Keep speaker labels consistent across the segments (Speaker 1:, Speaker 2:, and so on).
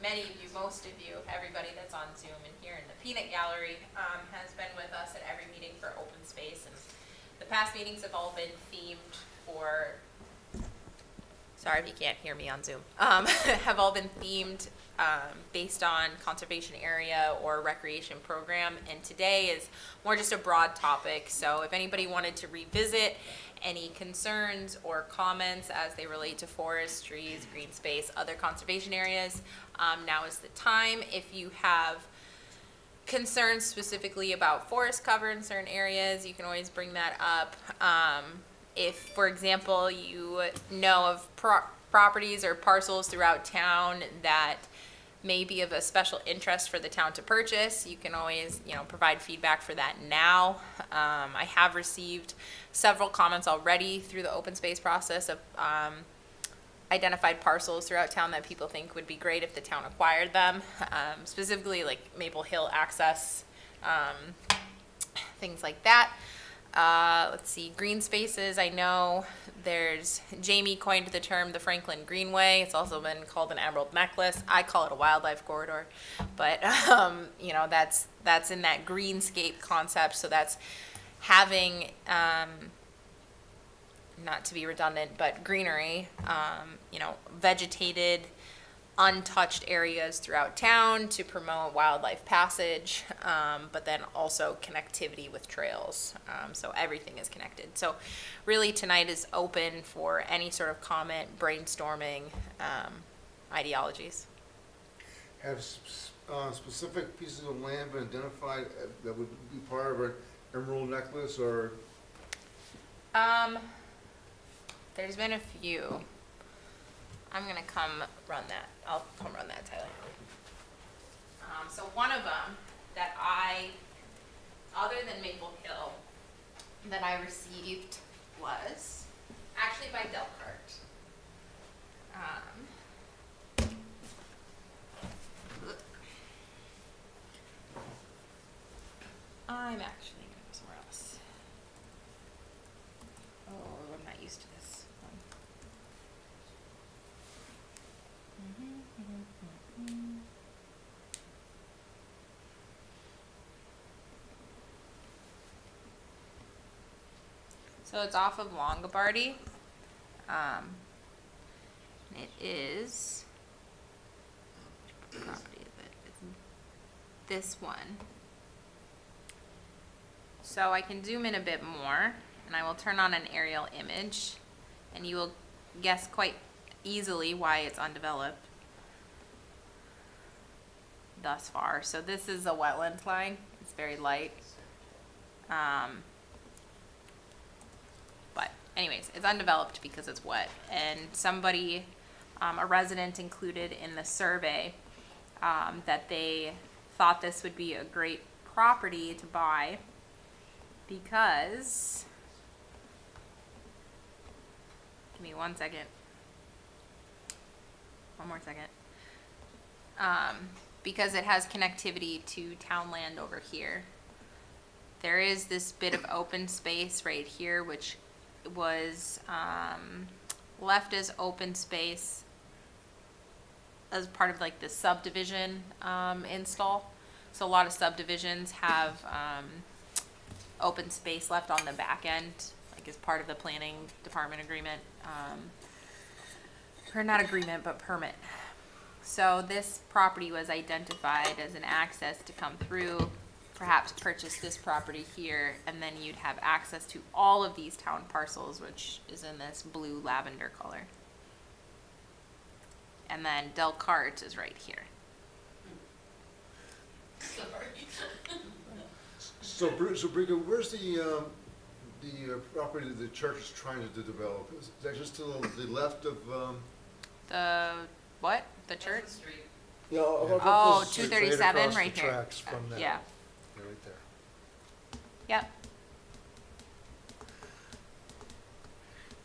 Speaker 1: many of you, most of you, everybody that's on Zoom and here in the peanut gallery has been with us at every meeting for open space. And the past meetings have all been themed for, sorry if you can't hear me on Zoom, have all been themed based on conservation area or recreation program. And today is more just a broad topic. So if anybody wanted to revisit any concerns or comments as they relate to forests, trees, green space, other conservation areas, now is the time. If you have concerns specifically about forest cover in certain areas, you can always bring that up. If, for example, you know of properties or parcels throughout town that may be of a special interest for the town to purchase, you can always, provide feedback for that now. I have received several comments already through the open space process of identified parcels throughout town that people think would be great if the town acquired them, specifically like Maple Hill access, things like that. Let's see, green spaces. I know Jamie coined the term the Franklin Greenway. It's also been called an emerald necklace. I call it a wildlife corridor, but that's in that greenscape concept. So that's having, not to be redundant, but greenery, vegetated, untouched areas throughout town to promote wildlife passage, but then also connectivity with trails. So everything is connected. So really tonight is open for any sort of comment, brainstorming, ideologies.
Speaker 2: Have specific pieces of land been identified that would be part of an emerald necklace or?
Speaker 1: There's been a few. I'm gonna come run that. I'll come run that, Tyler. So one of them that other than Maple Hill, that I received was actually by Delcart. I'm actually gonna go somewhere else. Oh, I'm not used to this one. So it's off of Longobardy. It is, which property is it? It's this one. So I can zoom in a bit more, and I will turn on an aerial image, and you will guess quite easily why it's undeveloped thus far. So this is a wetland line. It's very light. But anyways, it's undeveloped because it's wet. And somebody, a resident included in the survey, that they thought this would be a great property to buy because, give me 1 second. One more second. Because it has connectivity to town land over here. There is this bit of open space right here, which was left as open space as part of like the subdivision install. So a lot of subdivisions have open space left on the back end, like as part of the planning department agreement, or not agreement, but permit. So this property was identified as an access to come through, perhaps purchase this property here, and then you'd have access to all of these town parcels, which is in this blue lavender color. And then Delcart is right here.
Speaker 2: So Briga, where's the property that the church is trying to develop? Is that just to the left of?
Speaker 1: The what? The church?
Speaker 3: Yeah,
Speaker 1: Oh, 237 right here.
Speaker 3: Tracks from there.
Speaker 1: Yeah.
Speaker 3: They're right there.
Speaker 1: Yep.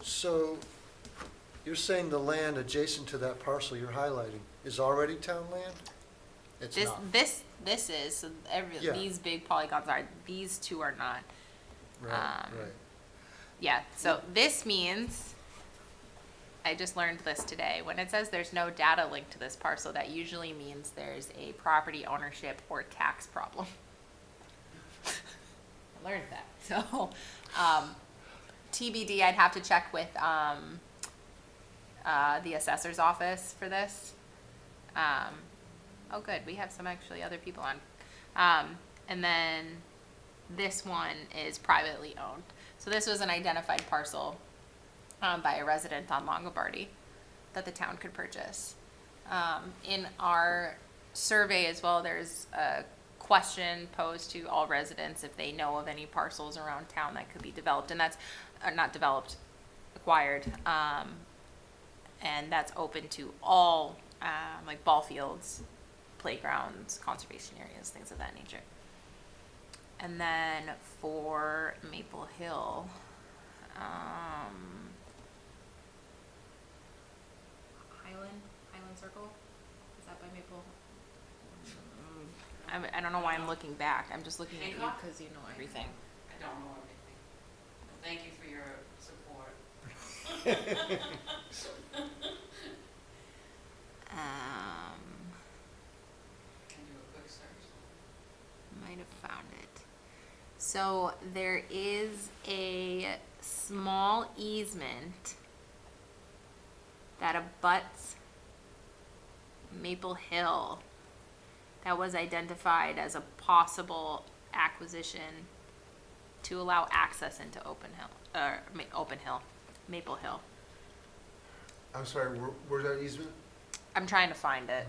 Speaker 3: So you're saying the land adjacent to that parcel you're highlighting is already town land? It's not.
Speaker 1: This is, so
Speaker 3: Yeah.
Speaker 1: these big polygons are, these two are not.
Speaker 3: Right, right.
Speaker 1: Yeah, so this means I just learned this today. When it says there's no data link to this parcel, that usually means there's a property ownership or tax problem. I learned that. So, TBD, I'd have to check with the assessor's office for this. Oh, good. We have some actually other people on. And then this one is privately owned. So this was an identified parcel by a resident on Longobardy that the town could purchase. In our survey as well, there's a question posed to all residents if they know of any parcels around town that could be developed, and that's not developed, acquired, and that's open to all like ball fields, playgrounds, conservation areas, things of that nature. And then for Maple Hill, Highland Circle? Is that by Maple? I don't know why I'm looking back. I'm just looking at you
Speaker 4: Hancock?
Speaker 1: because you know everything.
Speaker 4: I don't know everything. Well, thank you for your support. Can do a quick search.
Speaker 1: Might have found it. So there is a small easement that abuts Maple Hill that was identified as a possible acquisition to allow access into Maple Hill.
Speaker 2: I'm sorry, where's that easement?
Speaker 1: I'm trying to find it.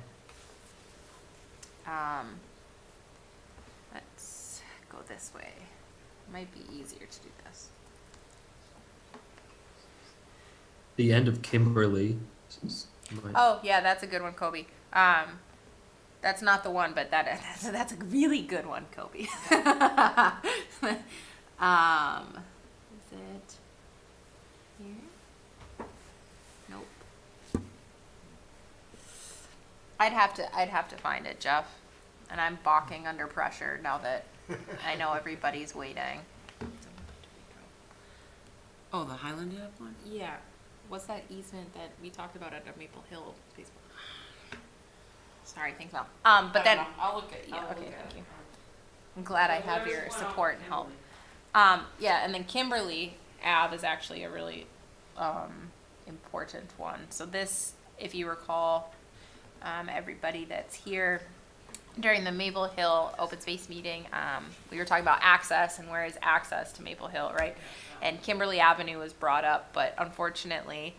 Speaker 1: Let's go this way. Might be easier to do this.
Speaker 5: The end of Kimberly.
Speaker 1: Oh, yeah, that's a good one, Kobe. That's not the one, but that's a really good one, Kobe. Is it here? Nope. I'd have to find it, Jeff. And I'm balking under pressure now that I know everybody's waiting.
Speaker 4: Oh, the Highland Ave one?
Speaker 1: Yeah. What's that easement that we talked about at Maple Hill? Sorry, thanks, Mel. But then,
Speaker 4: I'll look at.
Speaker 1: yeah,
Speaker 4: I'll
Speaker 1: okay,
Speaker 4: look at
Speaker 1: thank
Speaker 4: it.
Speaker 1: you. I'm glad I have
Speaker 4: There's
Speaker 1: your
Speaker 4: one
Speaker 1: support
Speaker 4: on
Speaker 1: and help.
Speaker 4: Kimberly.
Speaker 1: Yeah, and then Kimberly Ave is actually a really important one. So this, if you recall, everybody that's here during the Maple Hill open space meeting, we were talking about access and where is access to Maple Hill, right? And Kimberly Avenue was brought up, but unfortunately,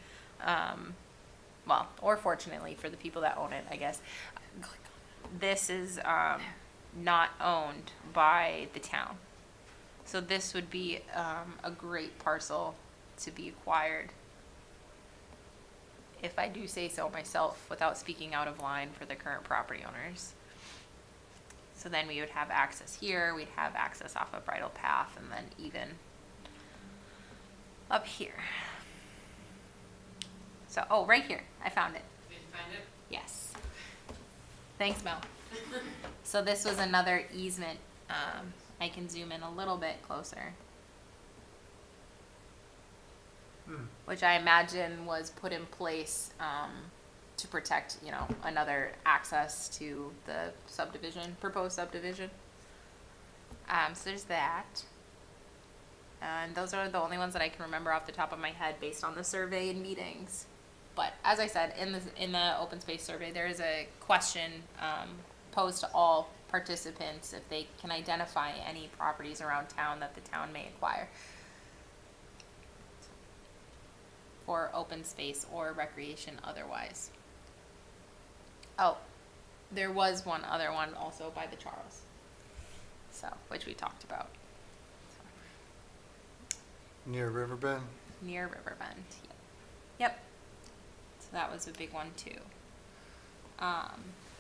Speaker 1: well, or fortunately for the people that own it, I guess, this is not owned by the town. So this would be a great parcel to be acquired, if I do say so myself, without speaking out of line for the current property owners. So then we would have access here, we'd have access off of Bridle Path, and then even up here. So, oh, right here, I found it.
Speaker 4: Did you find it?
Speaker 1: Yes. Thanks, Mel. So this was another easement. I can zoom in a little bit closer. Which I imagine was put in place to protect, another access to the subdivision, proposed subdivision. So there's that. And those are the only ones that I can remember off the top of my head based on the survey and meetings. But as I said, in the open space survey, there is a question posed to all participants if they can identify any properties around town that the town may acquire for open space or recreation otherwise. Oh, there was one other one also by the Charles, so which we talked about.
Speaker 3: Near Riverbend?
Speaker 1: Near Riverbend. Yep. So that was a big one too.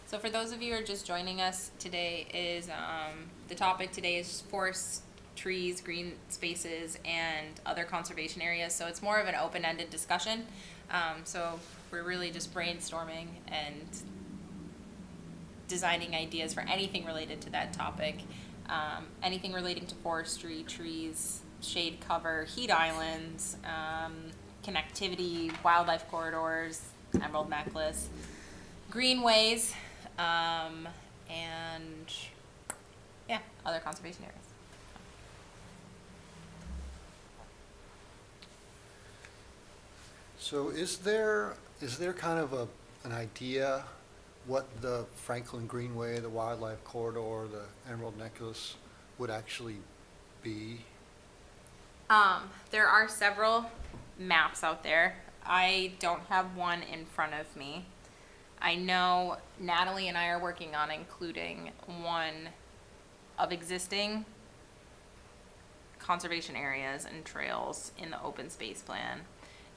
Speaker 1: So for those of you who are just joining us today, is the topic today is forests, trees, green spaces, and other conservation areas. So it's more of an open-ended discussion. So we're really just brainstorming and designing ideas for anything related to that topic. Anything relating to forestry, trees, shade cover, heat islands, connectivity, wildlife corridors, Emerald Necklace, greenways, and yeah, other conservation areas.
Speaker 3: So is there kind of an idea what the Franklin Greenway, the Wildlife Corridor, the Emerald Necklace would actually be?
Speaker 1: There are several maps out there. I don't have one in front of me. I know Natalie and I are working on including one of existing conservation areas and trails in the open space plan,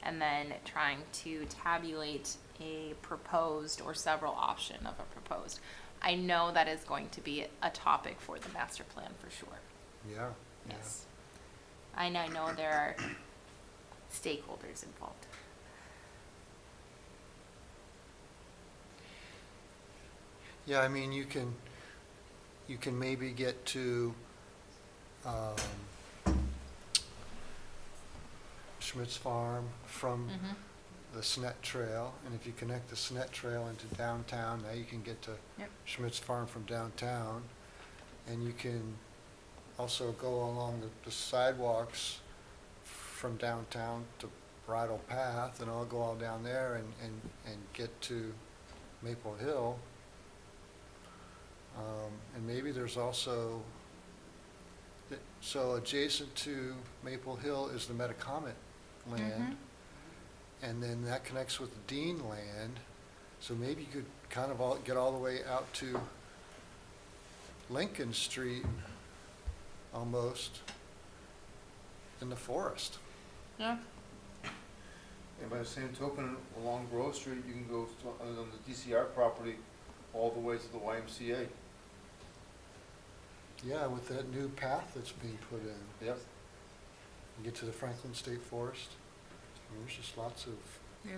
Speaker 1: and then trying to tabulate a proposed or several option of a proposed. I know that is going to be a topic for the master plan for sure.
Speaker 3: Yeah.
Speaker 1: Yes. I know there are stakeholders involved.
Speaker 3: Yeah, I mean, you can maybe get to Schmidt's Farm from the Snet Trail, and if you connect the Snet Trail into downtown, now you can get to
Speaker 1: Yep.
Speaker 3: Schmidt's Farm from downtown, and you can also go along the sidewalks from downtown to Bridle Path, and I'll go all down there and get to Maple Hill. And maybe there's also, so adjacent to Maple Hill is the Metacomet land, and then that connects with the Dean land, so maybe you could kind of get all the way out to Lincoln Street, almost, in the forest.
Speaker 1: Yeah.
Speaker 2: And by the same token, along Grove Street, you can go on the DCR property all the way to the YMCA.
Speaker 3: Yeah, with that new path that's being put in.
Speaker 2: Yep.
Speaker 3: You get to the Franklin State Forest. I mean, there's just lots of
Speaker 1: Yeah.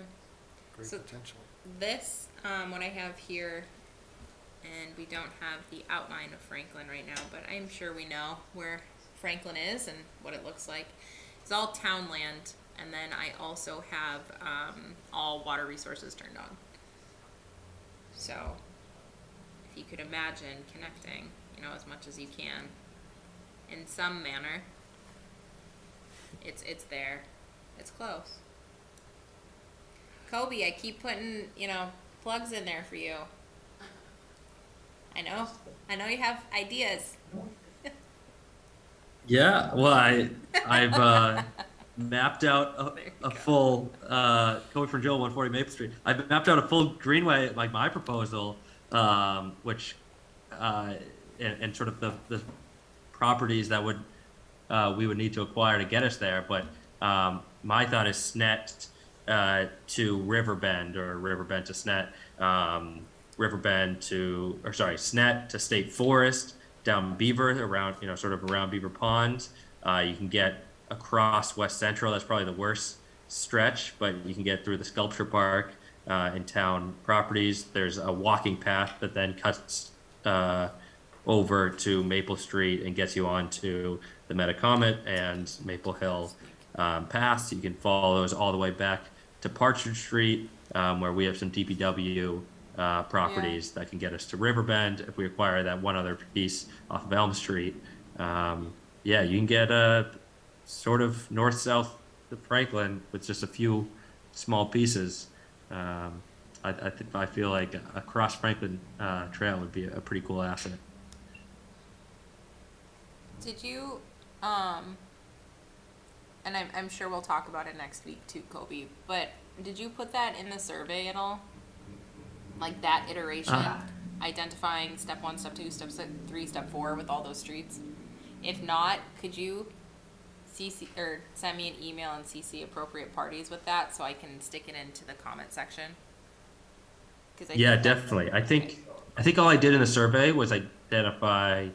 Speaker 3: great
Speaker 1: So-
Speaker 3: potential.
Speaker 1: This, what I have here, and we don't have the outline of Franklin right now, but I'm sure we know where Franklin is and what it looks like. It's all town land, and then I also have all water resources turned on. So, if you could imagine connecting, as much as you can, in some manner, it's there. It's close. Kobe, I keep putting, plugs in there for you. I know you have ideas.
Speaker 5: Yeah, well, I've mapped out a full going from Joe 140 Maple Street. I've mapped out a full greenway, like my proposal, which and sort of the properties that would we would need to acquire to get us there. But my thought is Snet to Riverbend, or Riverbend to Snet, Snet to State Forest, down Beaver, around, sort of around Beaver Pond. You can get across West Central. That's probably the worst stretch, but you can get through the Sculpture Park and town properties. There's a walking path that then cuts over to Maple Street and gets you onto the Metacomet and Maple Hill Pass. You can follow those all the way back to Partridge Street, where we have some DPW properties that can get us to Riverbend if we acquire that one other piece off of Elm Street. You can get a sort of north-south of Franklin with just a few small pieces. I feel like a cross Franklin trail would be a pretty cool asset.
Speaker 1: Did you, and I'm sure we'll talk about it next week too, Kobe, but did you put that in the survey at all? Like that iteration, identifying step 1, step 2, step 3, step 4 with all those streets? If not, could you CC or send me an email and CC appropriate parties with that so I can stick it into the comment section?
Speaker 5: Definitely. I think all I did in the survey was identify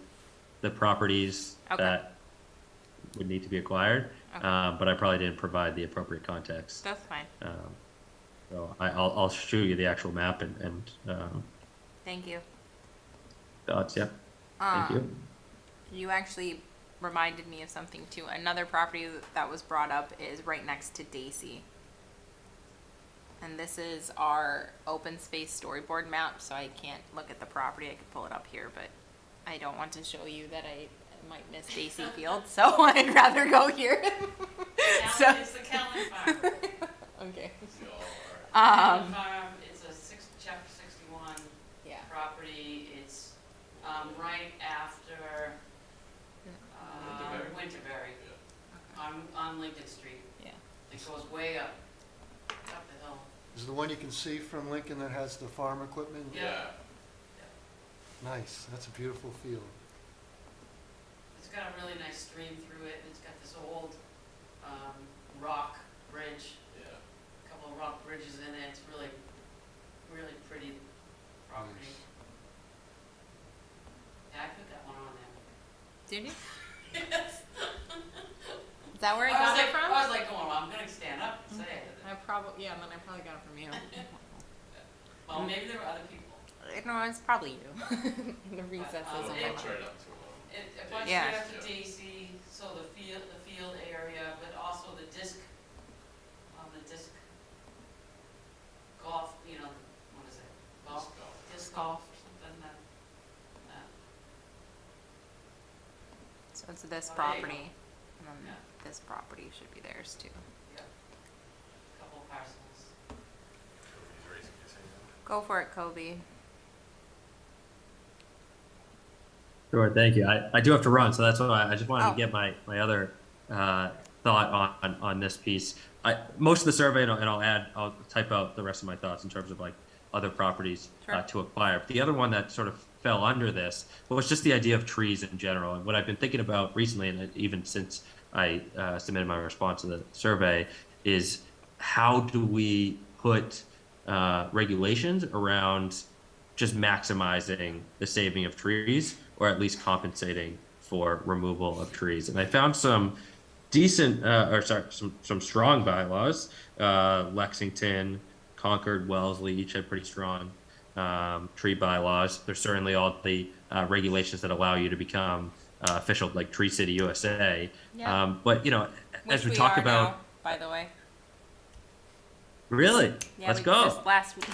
Speaker 5: the properties that would need to be acquired, but I probably didn't provide the appropriate context.
Speaker 1: That's fine.
Speaker 5: So I'll show you the actual map and
Speaker 1: Thank you.
Speaker 5: thoughts. Yeah. Thank you.
Speaker 1: You actually reminded me of something too. Another property that was brought up is right next to Daisy. And this is our open space storyboard map, so I can't look at the property. I could pull it up here, but I don't want to show you that I might miss Stacy Field, so I'd rather go here. So-
Speaker 4: It's the Callan Farm.
Speaker 1: Okay.
Speaker 4: Callan Farm, it's a chapter 61
Speaker 1: Yeah.
Speaker 4: property. It's, right after, Winterberry, on Lincoln Street.
Speaker 1: Yeah.
Speaker 4: It goes way up the hill.
Speaker 3: Is it the one you can see from Lincoln that has the farm equipment?
Speaker 4: Yeah.
Speaker 3: Nice, that's a beautiful field.
Speaker 4: It's got a really nice stream through it, and it's got this old, rock bridge.
Speaker 6: Yeah.
Speaker 4: A couple of rock bridges in it. It's really, really pretty property. Yeah, I put that one on there.
Speaker 1: Did you?
Speaker 4: Yes.
Speaker 1: Is that where I got it from?
Speaker 4: I was like, going, well, I'm gonna stand up and say it.
Speaker 1: I probably, yeah, then I probably got it from you.
Speaker 4: Well, maybe there were other people.
Speaker 1: No, it's probably you. In the recesses of my
Speaker 4: it-
Speaker 6: It's
Speaker 1: mind.
Speaker 6: right up to
Speaker 4: It went
Speaker 1: Yeah.
Speaker 4: straight up to Daisy, so the field area, but also the disc golf, what is it? Golf, disc golf or something, that.
Speaker 1: So it's this
Speaker 4: Oh, there you go.
Speaker 1: property, and then
Speaker 4: Yeah.
Speaker 1: this property should be theirs too.
Speaker 4: Yeah. Couple of parcels.
Speaker 6: He's raising his hand.
Speaker 1: Go for it, Kobe.
Speaker 5: Sure, thank you. I do have to run, so that's why I just wanted
Speaker 1: Oh.
Speaker 5: to get my other thought on this piece. Most of the survey, and I'll type out the rest of my thoughts in terms of like other properties
Speaker 1: Sure.
Speaker 5: to acquire. But the other one that sort of fell under this was just the idea of trees in general. And what I've been thinking about recently, and even since I submitted my response to the survey, is how do we put regulations around just maximizing the saving of trees, or at least compensating for removal of trees. And I found some decent, some strong bylaws. Lexington, Concord, Wellesley each had pretty strong tree bylaws. There's certainly all the regulations that allow you to become official, like Tree City USA.
Speaker 1: Yeah.
Speaker 5: But as we talk
Speaker 1: are
Speaker 5: about,
Speaker 1: now, by the way.
Speaker 5: really,
Speaker 1: Yeah,
Speaker 5: let's
Speaker 1: we
Speaker 5: go.
Speaker 1: just last week.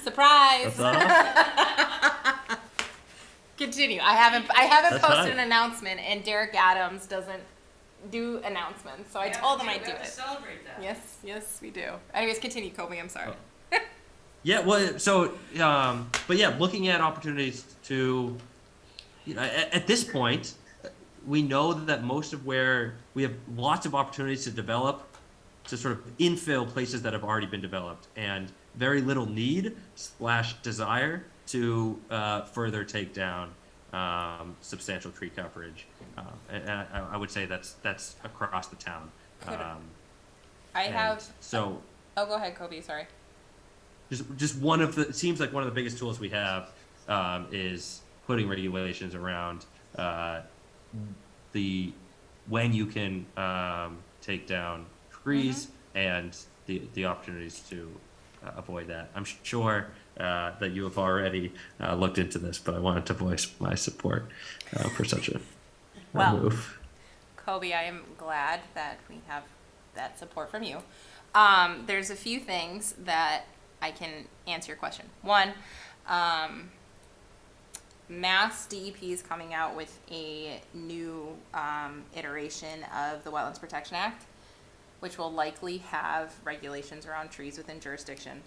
Speaker 1: Surprise!
Speaker 5: That's all.
Speaker 1: Continue. I haven't
Speaker 5: That's
Speaker 1: posted
Speaker 5: fine.
Speaker 1: an announcement, and Derek Adams doesn't do announcements, so I told him I'd do
Speaker 4: We have to
Speaker 1: it.
Speaker 4: celebrate that.
Speaker 1: Yes, we do. Anyways, continue, Kobe. I'm sorry.
Speaker 5: Yeah, well, so, but yeah, looking at opportunities to, at this point, we know that most of where we have lots of opportunities to develop, to sort of infill places that have already been developed, and very little need / desire to further take down substantial tree coverage. And I would say that's across the town.
Speaker 1: Could- I
Speaker 5: And
Speaker 1: have.
Speaker 5: So.
Speaker 1: Oh, go ahead, Kobe. Sorry.
Speaker 5: Just one of the, it seems like one of the biggest tools we have is putting regulations around when you can take down trees and the opportunities to avoid that. I'm sure that you have already looked into this, but I wanted to voice my support for such a
Speaker 1: Well,
Speaker 5: move.
Speaker 1: Kobe, I am glad that we have that support from you. There's a few things that I can answer your question. One, Mass DEP is coming out with a new iteration of the Wetlands Protection Act, which will likely have regulations around trees within jurisdiction.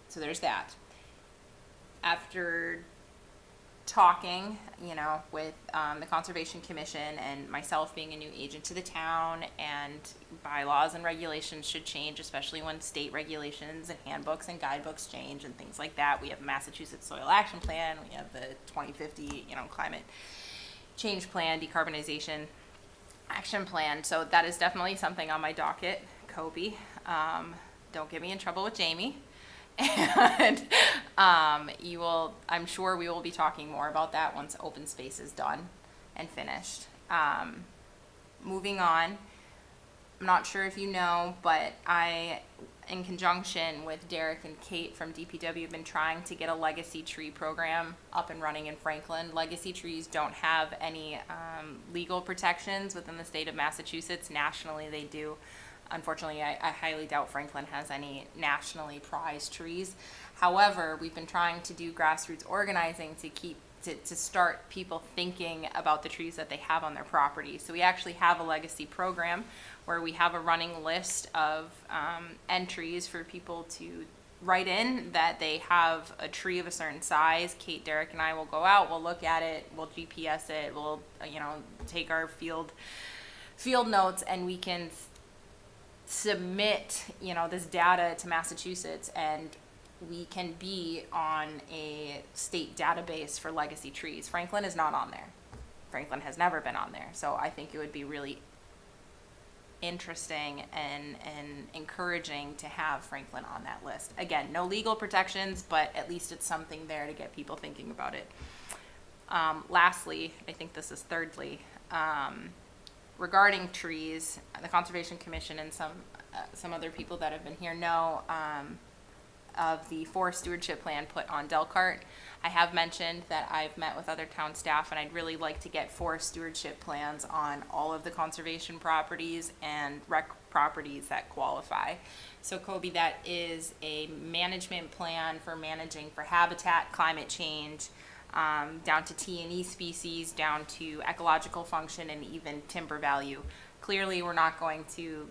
Speaker 1: So there's that. After talking, with the Conservation Commission and myself being a new agent to the town, and bylaws and regulations should change, especially when state regulations and handbooks and guidebooks change and things like that. We have Massachusetts Soil Action Plan, we have the 2050, climate change plan, decarbonization action plan. So that is definitely something on my docket, Kobe. Don't get me in trouble with Jamie. And I'm sure we will be talking more about that once open space is done and finished. Moving on, I'm not sure if you know, but I in conjunction with Derek and Kate from DPW, have been trying to get a legacy tree program up and running in Franklin. Legacy trees don't have any legal protections within the state of Massachusetts. Nationally, they do. Unfortunately, I highly doubt Franklin has any nationally prized trees. However, we've been trying to do grassroots organizing to start people thinking about the trees that they have on their property. So we actually have a legacy program where we have a running list of entries for people to write in that they have a tree of a certain size. Kate, Derek, and I will go out, we'll look at it, we'll GPS it, we'll take our field notes, and we can submit this data to Massachusetts, and we can be on a state database for legacy trees. Franklin is not on there. Franklin has never been on there. So I think it would be really interesting and encouraging to have Franklin on that list. Again, no legal protections, but at least it's something there to get people thinking about it. Lastly, I think this is thirdly, regarding trees, the Conservation Commission and some other people that have been here know of the forest stewardship plan put on Delcart. I have mentioned that I've met with other town staff, and I'd really like to get forest stewardship plans on all of the conservation properties and rec properties that qualify. So Kobe, that is a management plan for managing for habitat, climate change, down to T&E species, down to ecological function, and even timber value. Clearly, we're not going to,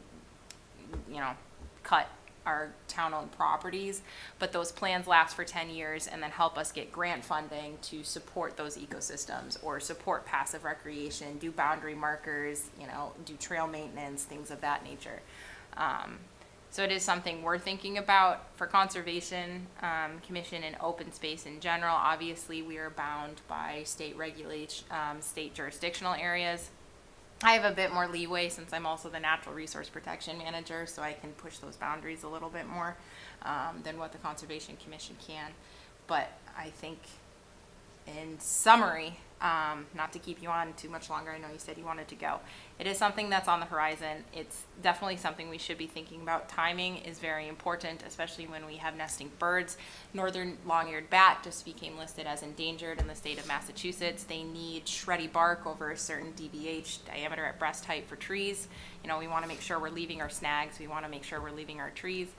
Speaker 1: cut our town-owned properties, but those plans last for 10 years and then help us get grant funding to support those ecosystems or support passive recreation, do boundary markers, do trail maintenance, things of that nature. So it is something we're thinking about for Conservation Commission and open space in general. Obviously, we are bound by state regulation, state jurisdictional areas. I have a bit more leeway since I'm also the Natural Resource Protection Manager, so I can push those boundaries a little bit more than what the Conservation Commission can. But I think, in summary, not to keep you on too much longer, I know you said you wanted to go. It is something that's on the horizon. It's definitely something we should be thinking about. Timing is very important, especially when we have nesting birds. Northern long-eared bat just became listed as endangered in the state of Massachusetts. They need shreddy bark over a certain DBH, diameter at breast height, for trees. We want to make sure we're leaving our snags. We want to make sure we're leaving our trees.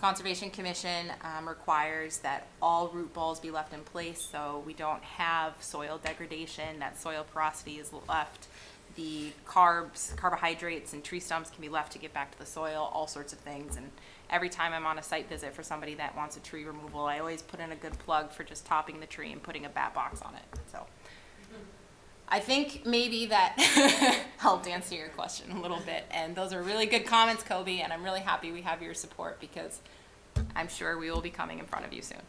Speaker 1: Conservation Commission requires that all root balls be left in place so we don't have soil degradation, that soil porosity is left. The carbohydrates and tree stumps can be left to get back to the soil, all sorts of things. And every time I'm on a site visit for somebody that wants a tree removal, I always put in a good plug for just topping the tree and putting a bat box on it. So I think maybe that helped answer your question a little bit. And those are really good comments, Kobe, and I'm really happy we have your support because I'm sure we will be coming in front of you soon.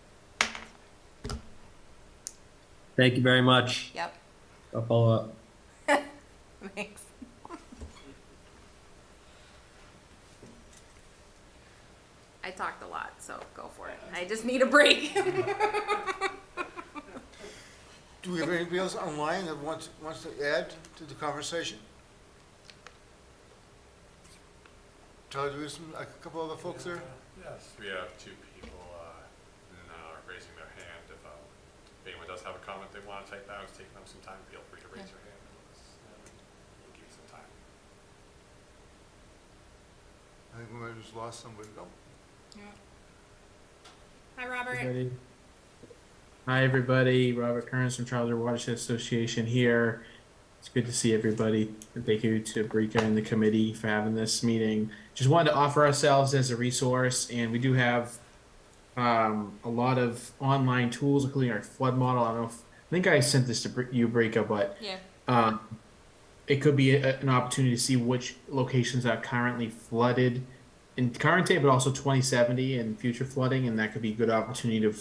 Speaker 5: Thank you very much.
Speaker 1: Yep.
Speaker 5: I'll follow up.
Speaker 1: Thanks. I talked a lot, so go for it. I just need a break.
Speaker 2: Do we have anybody else online that wants to add to the conversation? Charlie, do we have a couple other folks there?
Speaker 6: Yes. We have two people raising their hand. If anyone does have a comment they want to type out, it's taking them some time, feel free to raise your hand. We'll give you some time.
Speaker 2: I think we might have just lost somebody. Oh.
Speaker 1: Hi, Robert.
Speaker 7: Everybody. Hi, everybody. Robert Kearns from Charles River Watershed Association here. It's good to see everybody. And thank you to Brika and the committee for having this meeting. Just wanted to offer ourselves as a resource, and we do have a lot of online tools, including our flood model. I think I sent this to you, Brika, but
Speaker 1: Yeah.
Speaker 7: it could be an opportunity to see which locations are currently flooded in current day, but also 2070 and future flooding, and that could be a good opportunity to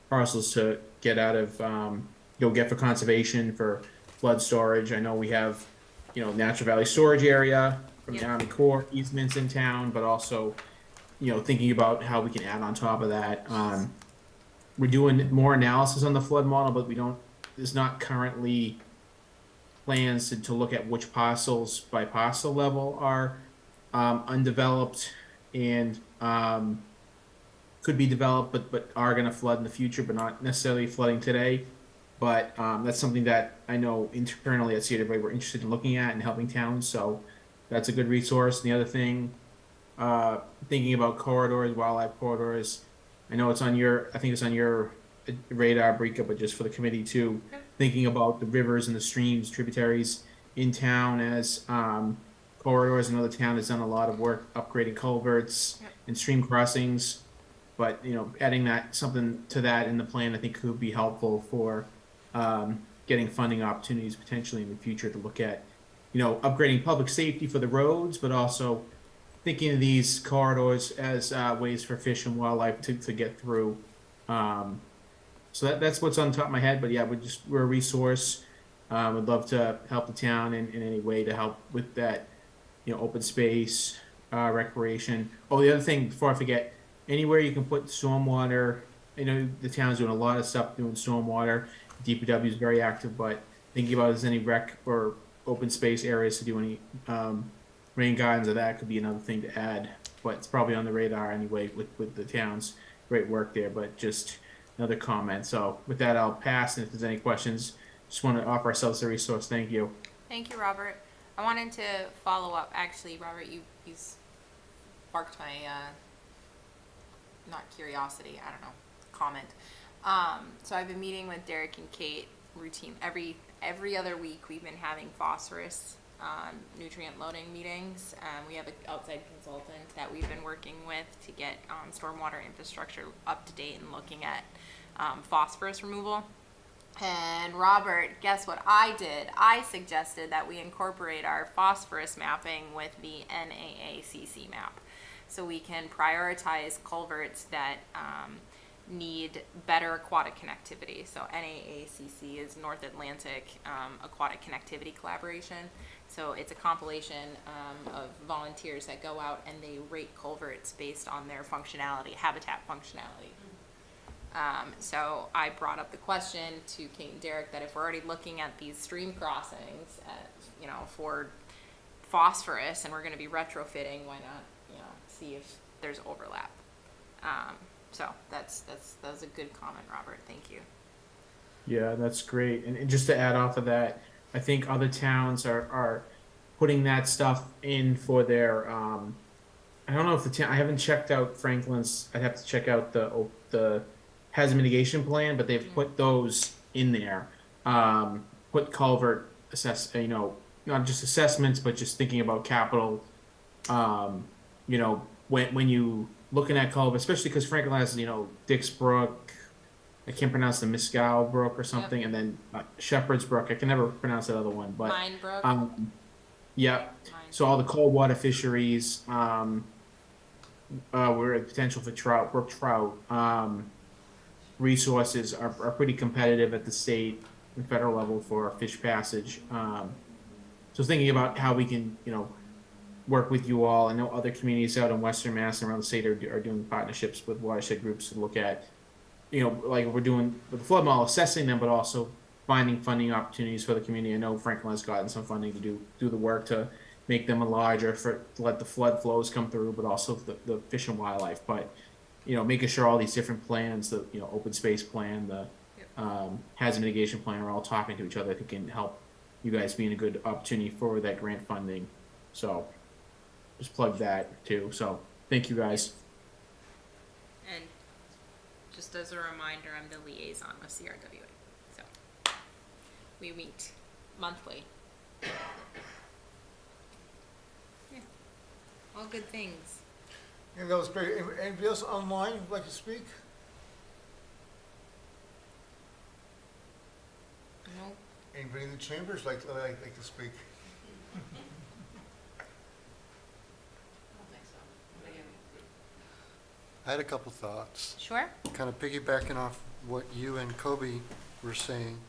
Speaker 7: parcels to get out of, get for conservation, for flood storage. I know we have, Natural Valley Storage Area from the Army Corps, easements in town, but also, thinking about how we can add on top of that. We're doing more analysis on the flood model, but there's not currently plans to look at which parcels by parcel level are undeveloped and could be developed, but are going to flood in the future, but not necessarily flooding today. But that's something that I know internally at CWA we're interested in looking at and helping towns. So that's a good resource. And the other thing, thinking about corridors, wildlife corridors. I know it's on your, I think it's on your radar, Brika, but just for the committee too. Thinking about the rivers and the streams, tributaries in town as corridors. Another town has done a lot of work upgrading culverts and stream crossings. But adding that something to that in the plan, I think could be helpful for getting funding opportunities potentially in the future to look at, upgrading public safety for the roads, but also thinking of these corridors as ways for fish and wildlife to get through. So that's what's on top of my head. But yeah, we're a resource. Would love to help the town in any way to help with that, open space, recreation. Oh, the other thing before I forget, anywhere you can put stormwater. The town's doing a lot of stuff doing stormwater. DPW is very active, but thinking about if there's any rec or open space areas to do any rain gardens or that could be another thing to add. But it's probably on the radar anyway with the town's great work there. But just another comment. So with that, I'll pass. And if there's any questions, just want to offer ourselves a resource. Thank you.
Speaker 1: Thank you, Robert. I wanted to follow up. Actually, Robert, you sparked my not curiosity. I don't know, comment. So I've been meeting with Derek and Kate routine every other week. We've been having phosphorus nutrient loading meetings. We have an outside consultant that we've been working with to get stormwater infrastructure up to date and looking at phosphorus removal. And Robert, guess what I did? I suggested that we incorporate our phosphorus mapping with the NAACC map, so we can prioritize culverts that need better aquatic connectivity. So NAACC is North Atlantic Aquatic Connectivity Collaboration. So it's a compilation of volunteers that go out and they rate culverts based on their functionality, habitat functionality. So I brought up the question to Kate and Derek that if we're already looking at these stream crossings for phosphorus and we're going to be retrofitting, why not see if there's overlap. So that was a good comment, Robert. Thank you.
Speaker 7: Yeah, that's great. And just to add off of that, I think other towns are putting that stuff in for their. I don't know if the town. I haven't checked out Franklin's. I'd have to check out the hazard mitigation plan, but they've put those in there. Put culvert not just assessments, but just thinking about capital. When you looking at culvert, especially because Franklin has Dix Brook. I can't pronounce the Miscow Brook or something, and then Shepherd's Brook. I can never pronounce that other one, but
Speaker 1: Mine Brook.
Speaker 7: yeah. So all the cold water fisheries, we're at potential for brook trout. Resources are pretty competitive at the state and federal level for fish passage. So thinking about how we can, work with you all. I know other communities out in Western Mass and around the state are doing partnerships with watershed groups to look at, like we're doing with the flood model, assessing them, but also finding funding opportunities for the community. I know Franklin has gotten some funding to do the work to make them larger to let the flood flows come through, but also the fish and wildlife. But making sure all these different plans, the open space plan, the hazard mitigation plan, are all talking to each other. I think can help you guys be in a good opportunity for that grant funding. So just plug that too. So thank you guys.
Speaker 1: And just as a reminder, I'm the liaison with CRWA. So we meet monthly. Yeah. All good things.
Speaker 2: Yeah, that was great. Anybody else online who'd like to speak?
Speaker 1: No.
Speaker 2: Anybody in the chambers like to speak?
Speaker 4: I don't think so. But again,
Speaker 3: I had a couple thoughts,
Speaker 1: Sure.
Speaker 3: kind of piggybacking off what you and Kobe were saying.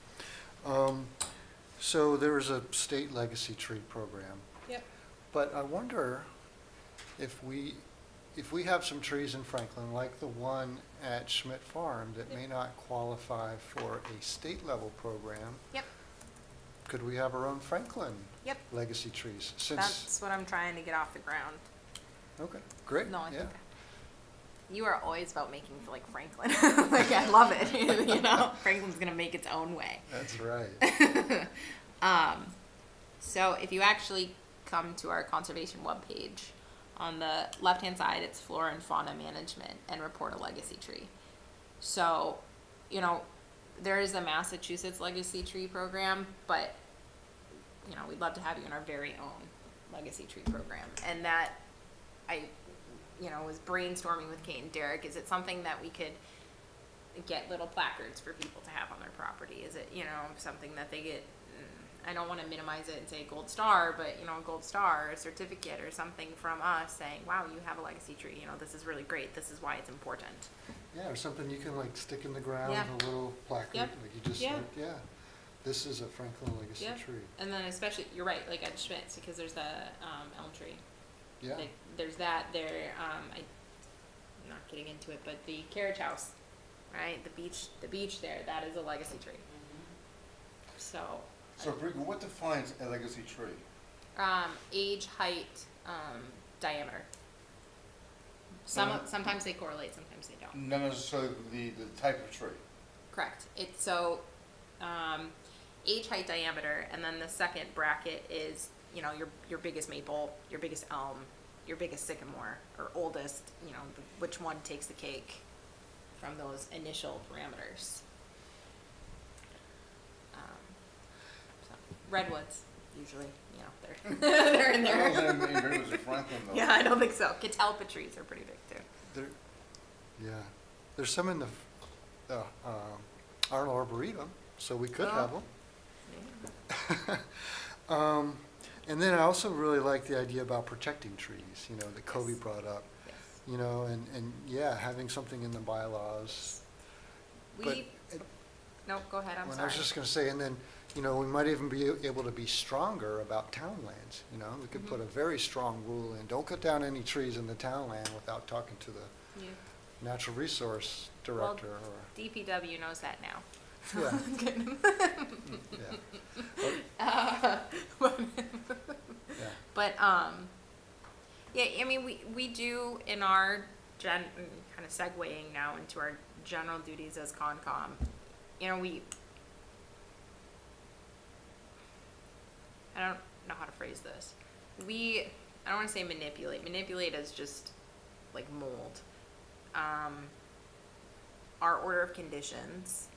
Speaker 3: So there is a state legacy tree program.
Speaker 1: Yep.
Speaker 3: But I wonder if we have some trees in Franklin, like the one at Schmidt Farm, that may not qualify for a state level program.
Speaker 1: Yep.
Speaker 3: Could we have our own Franklin
Speaker 1: Yep.
Speaker 3: legacy trees?
Speaker 1: That's what I'm trying to get off the ground.
Speaker 3: Okay, great.
Speaker 1: No, I
Speaker 3: Yeah.
Speaker 1: think You are always about making like Franklin. Like I love it. You know, Franklin's gonna make its own way.
Speaker 3: That's right.
Speaker 1: So if you actually come to our conservation webpage, on the left-hand side, it's flora and fauna management and report a legacy tree. So, you know, there is a Massachusetts legacy tree program, but, you know, we'd love to have you in our very own legacy tree program. And that, you know, was brainstorming with Kate and Derek. Is it something that we could get little placards for people to have on their property? Is it, you know, something that they get, I don't want to minimize it and say gold star, but, you know, a gold star, a certificate or something from us saying, wow, you have a legacy tree, you know, this is really great, this is why it's important.
Speaker 3: Yeah, or something you can like stick in the ground,
Speaker 1: Yeah.
Speaker 3: a little placard,
Speaker 1: Yep.
Speaker 3: like you just
Speaker 1: Yeah.
Speaker 3: said, yeah. This is a Franklin legacy
Speaker 1: Yeah.
Speaker 3: tree.
Speaker 1: And then especially, you're right, like at Schmitz, because there's the elm tree.
Speaker 3: Yeah,
Speaker 1: Like, there's that there, I'm not getting into it, but the carriage house, right, the beach there, that is a legacy tree. So,
Speaker 2: So Brittany, what defines a legacy tree?
Speaker 1: age, height, diameter. Sometimes they correlate, sometimes they don't.
Speaker 2: Not necessarily the type of tree.
Speaker 1: Correct. It's so, age, height, diameter, and then the second bracket is, you know, your biggest maple, your biggest elm, your biggest sycamore, or oldest, you know, which one takes the cake from those initial parameters. So, redwoods, usually, you know, they're, they're in
Speaker 2: I
Speaker 1: there.
Speaker 2: don't think it was a Franklin though.
Speaker 1: Yeah, I don't think so. Catalpa trees are pretty big too.
Speaker 3: there, yeah. There's some in the, our Arboretum, so we could have them.
Speaker 1: Yeah.
Speaker 3: And then I also really like the idea about protecting trees, you know, that Kobe
Speaker 1: Yes.
Speaker 3: brought up,
Speaker 1: Yes.
Speaker 3: you know, and yeah, having something in the bylaws. But
Speaker 1: We, no, go ahead, I'm
Speaker 3: Well, I
Speaker 1: sorry.
Speaker 3: was just gonna say, and then, you know, we might even be able to be stronger about townlands, you know? We could put a very strong rule in, don't cut down any trees in the townland without talking to the
Speaker 1: Yeah.
Speaker 3: natural resource
Speaker 1: Well,
Speaker 3: director or,
Speaker 1: DPW knows that now.
Speaker 3: yeah, yeah. Yeah.
Speaker 1: But, yeah, I mean, we do in our kind of segueing now into our general duties as Concom, you know, I don't know how to phrase this. I don't want to say manipulate is just like mold. Our order of conditions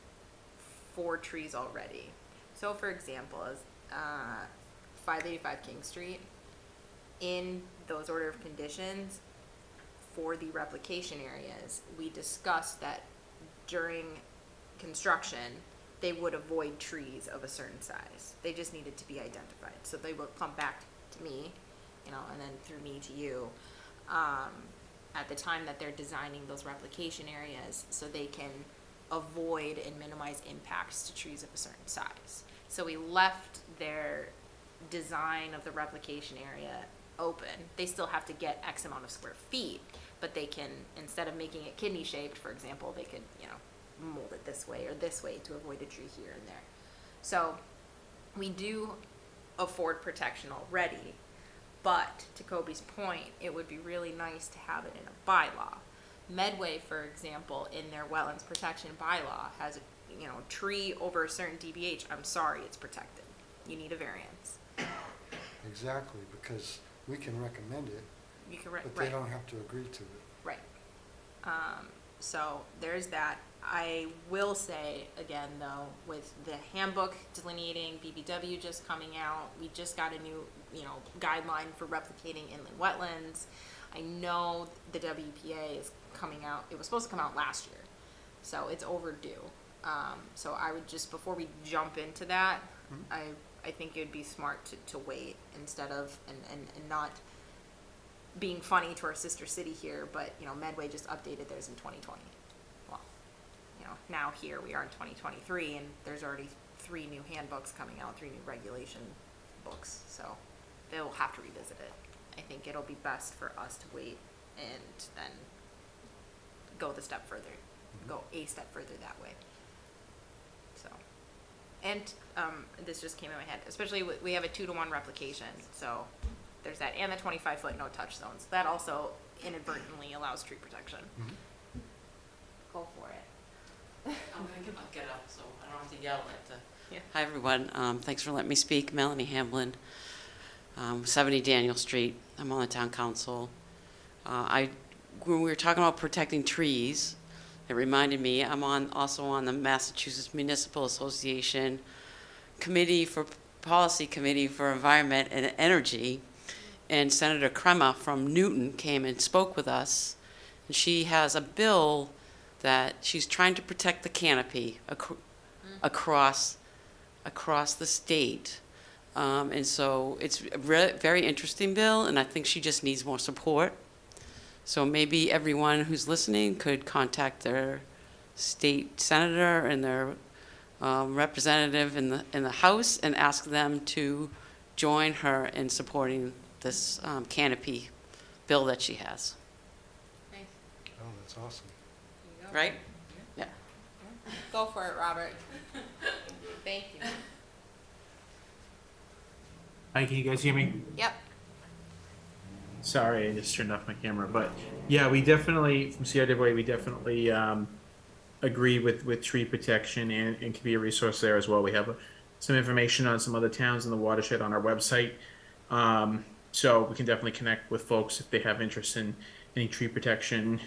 Speaker 1: for trees already. So for example, as 585 King Street, in those order of conditions for the replication areas, we discussed that during construction, they would avoid trees of a certain size. They just needed to be identified. So they would come back to me, you know, and then through me to you, at the time that they're designing those replication areas so they can avoid and minimize impacts to trees of a certain size. So we left their design of the replication area open. They still have to get X amount of square feet, but they can, instead of making it kidney shaped, for example, they could, you know, mold it this way or this way to avoid a tree here and there. So we do afford protection already, but to Kobe's point, it would be really nice to have it in a bylaw. Medway, for example, in their wetlands protection bylaw has, you know, tree over a certain DBH, I'm sorry, it's protected. You need a variance.
Speaker 3: Exactly, because we can recommend it,
Speaker 1: You can,
Speaker 3: but
Speaker 1: right.
Speaker 3: they don't have to agree to it.
Speaker 1: Right. So there's that. I will say again though, with the handbook delineating BBW just coming out, we just got a new, you know, guideline for replicating inland wetlands. I know the WPA is coming out, it was supposed to come out last year, so it's overdue. So I would just, before we jump into that, I think it'd be smart to wait instead of, and not being funny to our sister city here, but, you know, Medway just updated theirs in 2020. Well, you know, now here we are in 2023, and there's already 3 new handbooks coming out, 3 new regulation books, so they'll have to revisit it. I think it'll be best for us to wait and then go a step further that way. So, and this just came in my head, especially we have a 2-to-1 replication, so there's that, and the 25-foot no-touch zones. That also inadvertently allows tree protection. Go for it.
Speaker 4: I'm gonna get up, so I don't have to yell at the.
Speaker 1: Yeah.
Speaker 4: Hi, everyone. Thanks for letting me speak. Melanie Hamblin, 70 Daniel Street. I'm on the town council. When we were talking about protecting trees, it reminded me, also on the Massachusetts Municipal Association Policy Committee for Environment and Energy, and Senator Crema from Newton came and spoke with us, and she has a bill that she's trying to protect the canopy across the state. And so it's a very interesting bill, and I think she just needs more support. So maybe everyone who's listening could contact their state senator and their representative in the House and ask them to join her in supporting this canopy bill that she has.
Speaker 1: Nice.
Speaker 3: Oh, that's awesome.
Speaker 1: There you go.
Speaker 4: Right? Yeah.
Speaker 1: Go for it, Robert. Thank you.
Speaker 7: Hi, can you guys hear me?
Speaker 1: Yep.
Speaker 7: Sorry, I just turned off my camera, but yeah, we definitely, from CRWA, we definitely agree with tree protection and can be a resource there as well. We have some information on some other towns in the watershed on our website. So we can definitely connect with folks if they have interest in any tree protection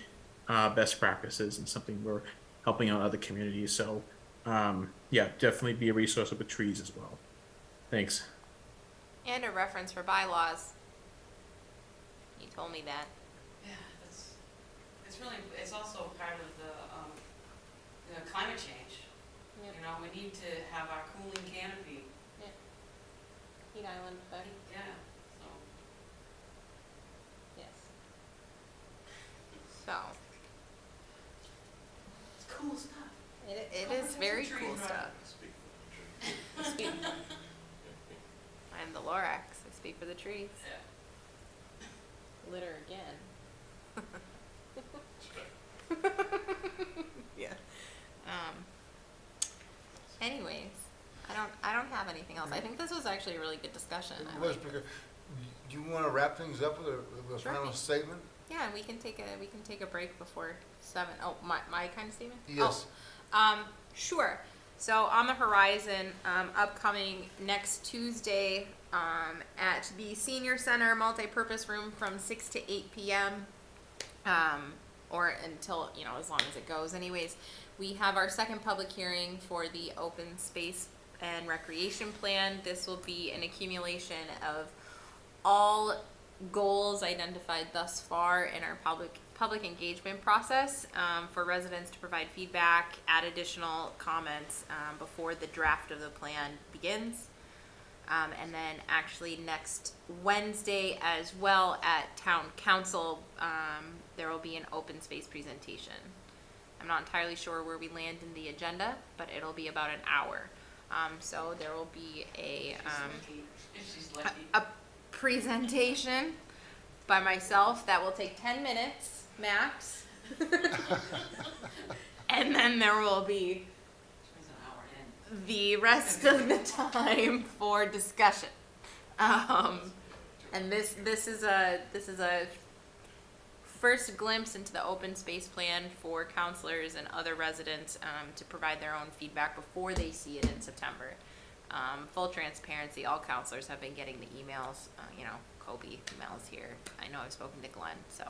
Speaker 7: best practices and something we're helping out other communities. So yeah, definitely be a resource with trees as well. Thanks.
Speaker 1: And a reference for bylaws. You told me that.
Speaker 4: Yeah, it's also part of the climate change.
Speaker 1: Yep.
Speaker 4: You know, we need to have our cooling canopy.
Speaker 1: Heat Island effect.
Speaker 4: Yeah, so.
Speaker 1: Yes. So,
Speaker 4: It's cool stuff.
Speaker 1: it is very cool stuff. Speak. I'm the Lorax. I speak for the trees.
Speaker 4: Yeah.
Speaker 1: Litter again. Yeah. Anyways, I don't have anything else. I think this was actually a really good discussion.
Speaker 2: Do you want to wrap things up with a
Speaker 1: Sure.
Speaker 2: final statement?
Speaker 1: Yeah, and we can take a break before 7. Oh, my kind of statement?
Speaker 2: Yes.
Speaker 1: Oh, sure. So on the horizon, upcoming next Tuesday, at the Senior Center Multipurpose Room from 6 to 8 p.m. Or until, as long as it goes. Anyways, we have our second public hearing for the open space and recreation plan. This will be an accumulation of all goals identified thus far in our public engagement process, for residents to provide feedback, add additional comments before the draft of the plan begins. And then actually next Wednesday as well at Town Council, there will be an open space presentation. I'm not entirely sure where we land in the agenda, but it'll be about an hour. So there will be
Speaker 4: She's lucky.
Speaker 1: a presentation by myself that will take 10 minutes max. And then there will be
Speaker 4: She's an hour in.
Speaker 1: the rest of the time for discussion. And this is a first glimpse into the open space plan for counselors and other residents, to provide their own feedback before they see it in September. Full transparency, all counselors have been getting the emails. Kobe, Mel's here. I know I've spoken to Glenn, so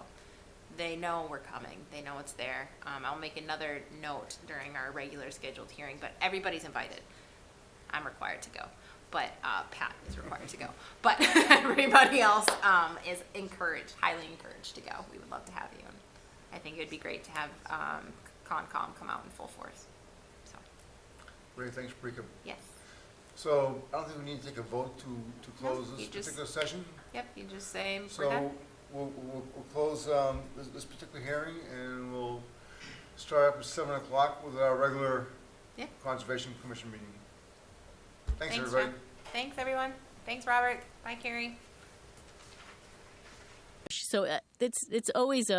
Speaker 1: they know we're coming. They know it's there. I'll make another note during our regular scheduled hearing, but everybody's invited. I'm required to go, but Pat is required to go. But everybody else is highly encouraged to go. We would love to have you, and I think it would be great to have Concom come out in full force. So,
Speaker 2: Great, thanks, Brika.
Speaker 1: yes.
Speaker 2: So I don't think we need to take a vote to close
Speaker 1: No,
Speaker 2: this
Speaker 1: you just-
Speaker 2: particular session.
Speaker 1: Yep, you just say we're
Speaker 2: So
Speaker 1: done.
Speaker 2: we'll close this particular hearing, and we'll start up at 7 o'clock with our regular
Speaker 1: Yeah.
Speaker 2: Conservation Commission meeting. Thanks,
Speaker 1: Thanks,
Speaker 2: everybody.
Speaker 1: John. Thanks, everyone. Thanks, Robert. Bye, Carrie.
Speaker 8: So it's always